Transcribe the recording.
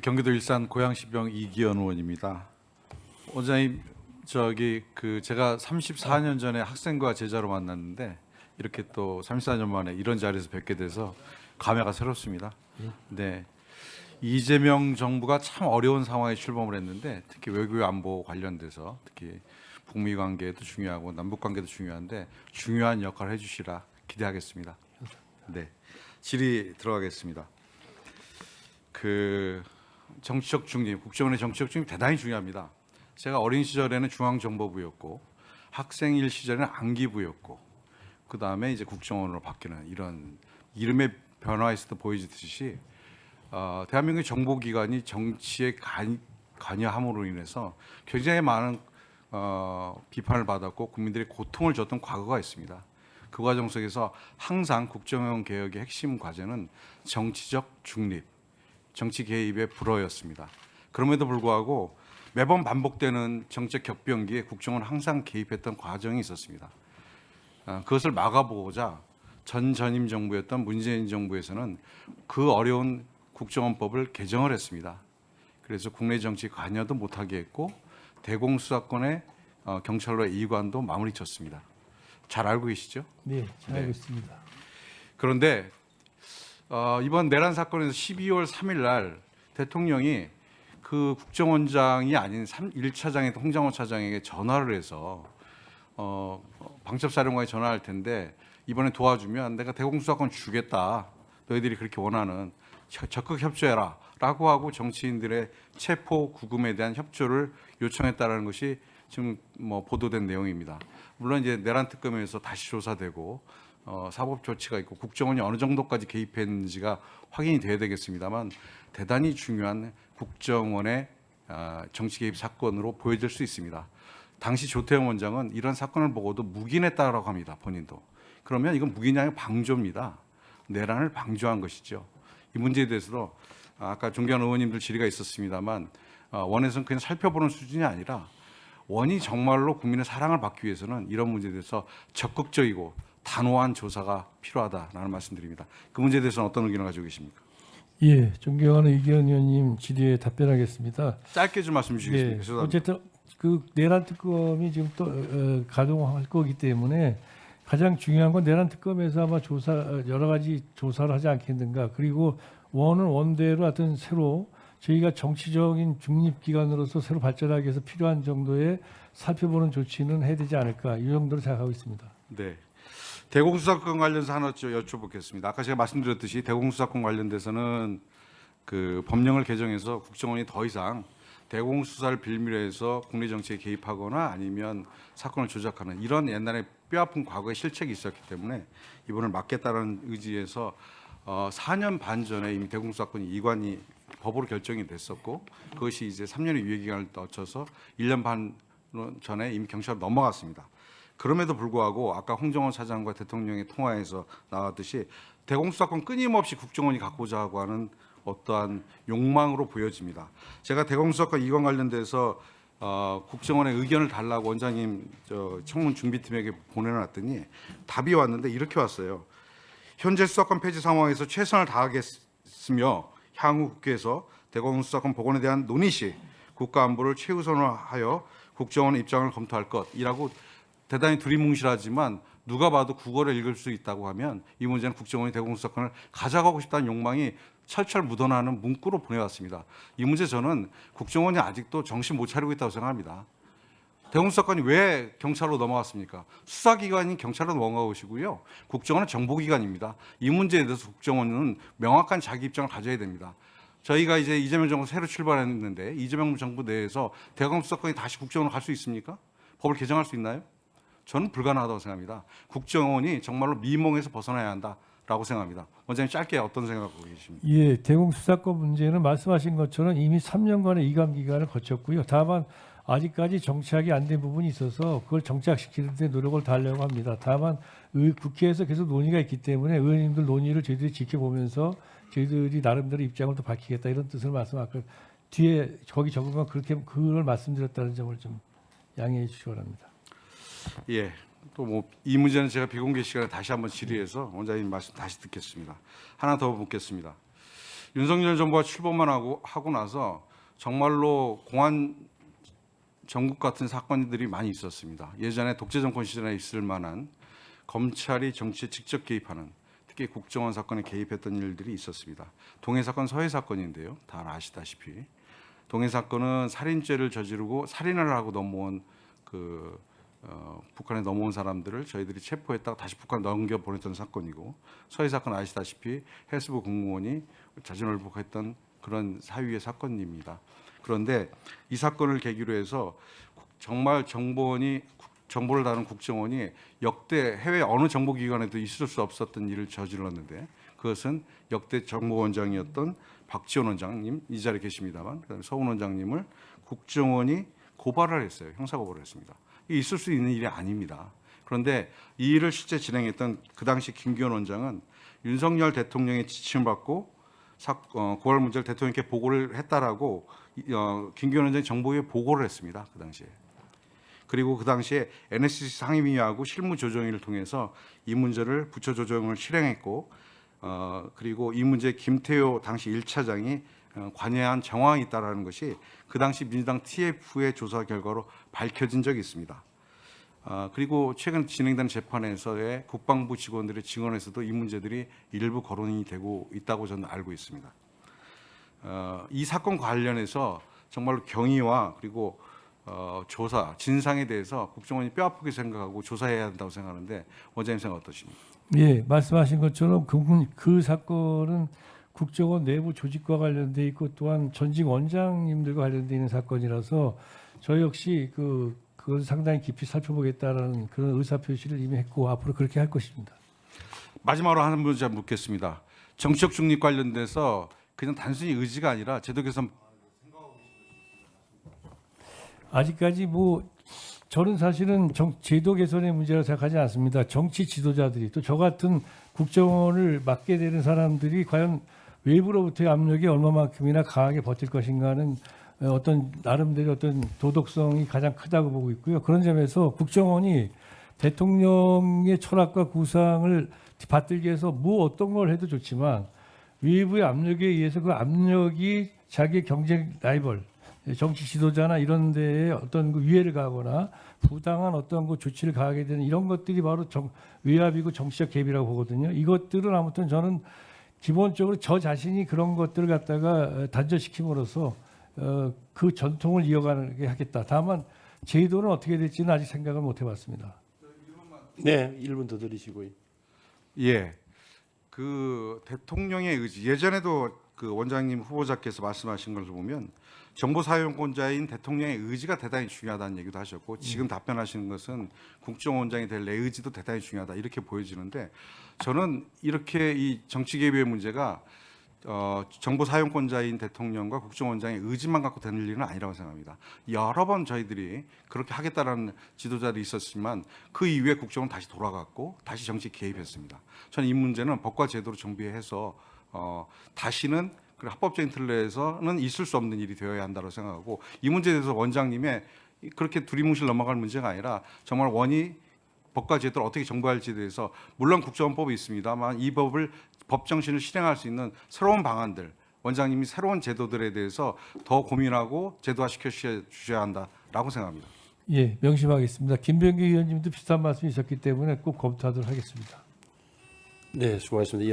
경기도 일산 고양시병 이기현 의원입니다. 원장님, 제가 34년 전에 학생과 제자로 만났는데 이렇게 또 34년 만에 이런 자리에서 뵙게 돼서 감회가 새롭습니다. 네, 이재명 정부가 참 어려운 상황에 출범을 했는데 특히 외교 안보 관련돼서 특히 북미 관계도 중요하고 남북 관계도 중요한데 중요한 역할을 해주시라 기대하겠습니다. 네, 질의 들어가겠습니다. 정치적 중립, 국정원의 정치적 중립 대단히 중요합니다. 제가 어린 시절에는 중앙정보부였고 학생일 시절에는 안기부였고 그 다음에 이제 국정원으로 바뀌는 이런 이름의 변화에서도 보여지듯이 대한민국의 정보기관이 정치에 관여함으로 인해서 굉장히 많은 비판을 받았고 국민들이 고통을 줬던 과거가 있습니다. 그 과정 속에서 항상 국정원 개혁의 핵심 과제는 정치적 중립, 정치 개입의 불허였습니다. 그럼에도 불구하고 매번 반복되는 정책 격변기에 국정원은 항상 개입했던 과정이 있었습니다. 그것을 막아보고자 전임 정부였던 문재인 정부에서는 그 어려운 국정원법을 개정을 했습니다. 그래서 국내 정치 관여도 못하게 했고 대공수사권의 경찰로의 이관도 마무리 쳤습니다. 잘 알고 계시죠? 네, 잘 알고 있습니다. 그런데 이번 내란 사건에서 12월 3일 날 대통령이 그 국정원장이 아닌 1차장의 홍장호 차장에게 전화를 해서 방첩사령관에 전화할 텐데 이번에 도와주면 내가 대공수사권 주겠다. 너희들이 그렇게 원하는 적극 협조해라 라고 하고 정치인들의 체포 구금에 대한 협조를 요청했다는 것이 지금 보도된 내용입니다. 물론 이제 내란 특검에서 다시 조사되고 사법 조치가 있고 국정원이 어느 정도까지 개입했는지가 확인이 돼야 되겠습니다만 대단히 중요한 국정원의 정치 개입 사건으로 보여질 수 있습니다. 당시 조태영 원장은 이런 사건을 보고도 묵인했다라고 합니다. 본인도. 그러면 이건 묵인이 방조입니다. 내란을 방조한 것이죠. 이 문제에 대해서도 아까 존경하는 의원님들 질의가 있었습니다만 원에서는 그냥 살펴보는 수준이 아니라 원이 정말로 국민의 사랑을 받기 위해서는 이런 문제에 대해서 적극적이고 단호한 조사가 필요하다라는 말씀드립니다. 그 문제에 대해서는 어떤 의견을 가지고 계십니까? 예, 존경하는 이기현 의원님 질의에 답변하겠습니다. 짧게 좀 말씀 주시겠습니까? 네, 어쨌든 그 내란 특검이 지금 또 가동할 거기 때문에 가장 중요한 건 내란 특검에서 아마 여러 가지 조사를 하지 않겠는가. 그리고 원은 원대로 하여튼 새로 저희가 정치적인 중립기관으로서 새로 발전하기 위해서 필요한 정도의 살펴보는 조치는 해야 되지 않을까. 이 정도로 생각하고 있습니다. 네. 대공수사권 관련해서 하나 여쭤보겠습니다. 아까 제가 말씀드렸듯이 대공수사권 관련돼서는 그 법령을 개정해서 국정원이 더 이상 대공수사를 빌미로 해서 국내 정치에 개입하거나 아니면 사건을 조작하는 이런 옛날에 뼈아픈 과거의 실책이 있었기 때문에 이번을 막겠다는 의지에서 4년 반 전에 이미 대공수사권이 이관이 법으로 결정이 됐었고 그것이 이제 3년의 유예기간을 거쳐서 1년 반 전에 이미 경찰로 넘어갔습니다. 그럼에도 불구하고 아까 홍정원 차장과 대통령의 통화에서 나왔듯이 대공수사권 끊임없이 국정원이 갖고자 하고 하는 어떠한 욕망으로 보여집니다. 제가 대공수사권 이관 관련돼서 국정원의 의견을 달라고 원장님 청문 준비팀에게 보내놨더니 답이 왔는데 이렇게 왔어요. 현재 수사권 폐지 상황에서 최선을 다하겠으며 향후 국회에서 대공수사권 복원에 대한 논의 시 국가안보를 최우선으로 하여 국정원의 입장을 검토할 것이라고 대단히 두리뭉실하지만 누가 봐도 국어를 읽을 수 있다고 하면 이 문제는 국정원이 대공수사권을 가져가고 싶다는 욕망이 철철 묻어나는 문구로 보내왔습니다. 이 문제 저는 국정원이 아직도 정신 못 차리고 있다고 생각합니다. 대공수사권이 왜 경찰로 넘어갔습니까? 수사기관이 경찰로 넘어간 것이고요. 국정원은 정보기관입니다. 이 문제에 대해서 국정원은 명확한 자기 입장을 가져야 됩니다. 저희가 이제 이재명 정부 새로 출발했는데 이재명 정부 내에서 대공수사권이 다시 국정원으로 갈 수 있습니까? 법을 개정할 수 있나요? 저는 불가능하다고 생각합니다. 국정원이 정말로 미몽에서 벗어나야 한다라고 생각합니다. 원장님 짧게 어떤 생각하고 계십니까? 예, 대공수사권 문제는 말씀하신 것처럼 이미 3년간의 이관 기간을 거쳤고요. 다만 아직까지 정착이 안 된 부분이 있어서 그걸 정착시키는 데 노력을 다하려고 합니다. 다만 국회에서 계속 논의가 있기 때문에 의원님들 논의를 저희들이 지켜보면서 저희들이 나름대로 입장을 또 밝히겠다 이런 뜻을 아까 뒤에 거기 적은 그렇게 그걸 말씀드렸다는 점을 좀 양해해 주시기 바랍니다. 예. 또 이 문제는 제가 비공개 시간에 다시 한번 질의해서 원장님 말씀 다시 듣겠습니다. 하나 더 묻겠습니다. 윤석열 정부가 출범만 하고 나서 정말로 공안 정국 같은 사건들이 많이 있었습니다. 예전에 독재 정권 시절에 있을 만한 검찰이 정치에 직접 개입하는, 특히 국정원 사건에 개입했던 일들이 있었습니다. 동해 사건, 서해 사건인데요. 다 아시다시피 동해 사건은 살인죄를 저지르고 살인을 하고 넘어온 북한에 넘어온 사람들을 저희들이 체포했다가 다시 북한 넘겨 보냈던 사건이고, 서해 사건 아시다시피 해수부 공무원이 자진월복했던 그런 사유의 사건입니다. 그런데 이 사건을 계기로 해서 정말 정보를 다룬 국정원이 역대 해외 어느 정보기관에도 있을 수 없었던 일을 저질렀는데, 그것은 역대 정보원장이었던 박지원 원장님, 이 자리에 계십니다만, 그다음에 서훈 원장님을 국정원이 고발을 했어요. 형사고발을 했습니다. 이게 있을 수 있는 일이 아닙니다. 그런데 이 일을 실제 진행했던 그 당시 김기현 원장은 윤석열 대통령의 지침을 받고 고발 문제를 대통령께 보고를 했다라고 김기현 원장이 정보위에 보고를 했습니다. 그 당시에. 그리고 그 당시에 NSC 상임위하고 실무조정위를 통해서 이 문제를 부처 조정을 실행했고, 그리고 이 문제에 김태효 당시 1차장이 관여한 정황이 있다라는 것이 그 당시 민주당 TF의 조사 결과로 밝혀진 적이 있습니다. 그리고 최근 진행된 재판에서의 국방부 직원들의 증언에서도 이 문제들이 일부 거론이 되고 있다고 저는 알고 있습니다. 이 사건 관련해서 정말로 경위와 그리고 조사, 진상에 대해서 국정원이 뼈아프게 생각하고 조사해야 한다고 생각하는데, 원장님 생각 어떠십니까? 예, 말씀하신 것처럼 그 사건은 국정원 내부 조직과 관련돼 있고 또한 전직 원장님들과 관련돼 있는 사건이라서 저 역시 그걸 상당히 깊이 살펴보겠다라는 그런 의사 표시를 이미 했고 앞으로 그렇게 할 것입니다. 마지막으로 한 문제 묻겠습니다. 정치적 중립 관련돼서 그냥 단순히 의지가 아니라 제도 개선. 아직까지 저는 사실은 제도 개선의 문제라고 생각하지 않습니다. 정치 지도자들이 또 저 같은 국정원을 맡게 되는 사람들이 과연 외부로부터의 압력이 얼마만큼이나 강하게 버틸 것인가는 어떤 나름대로 어떤 도덕성이 가장 크다고 보고 있고요. 그런 점에서 국정원이 대통령의 철학과 구상을 받들기 위해서 어떤 걸 해도 좋지만 외부의 압력에 의해서 그 압력이 자기의 경쟁 라이벌, 정치 지도자나 이런 데에 어떤 위해를 가하거나 부당한 어떤 조치를 가하게 되는 이런 것들이 바로 외압이고 정치적 개입이라고 보거든요. 이것들은 아무튼 저는 기본적으로 저 자신이 그런 것들을 갖다가 단절시킴으로써 그 전통을 이어가게 하겠다. 다만 제도는 어떻게 될지는 아직 생각을 못 해봤습니다. 네, 1분 더 드리시고요. 예, 대통령의 의지, 예전에도 원장님 후보자께서 말씀하신 걸 보면 정보 사용권자인 대통령의 의지가 대단히 중요하다는 얘기도 하셨고, 지금 답변하시는 것은 국정원장이 될 내 의지도 대단히 중요하다 이렇게 보여지는데, 저는 이렇게 이 정치 개입의 문제가 정보 사용권자인 대통령과 국정원장의 의지만 갖고 되는 일은 아니라고 생각합니다. 여러 번 저희들이 그렇게 하겠다라는 지도자들이 있었지만 그 이후에 국정원 다시 돌아갔고 다시 정치 개입했습니다. 저는 이 문제는 법과 제도로 정비해서 다시는 합법적인 틀에서는 있을 수 없는 일이 되어야 한다고 생각하고, 이 문제에 대해서 원장님의 그렇게 두리뭉실 넘어갈 문제가 아니라 정말 원이 법과 제도를 어떻게 정부할지에 대해서, 물론 국정원법이 있습니다만 이 법 정신을 실행할 수 있는 새로운 방안들, 원장님이 새로운 제도들에 대해서 더 고민하고 제도화시켜 주셔야 한다라고 생각합니다. 예, 명심하겠습니다. 김병기 의원님도 비슷한 말씀이 있었기 때문에 꼭 검토하도록 하겠습니다. 네, 수고하셨습니다.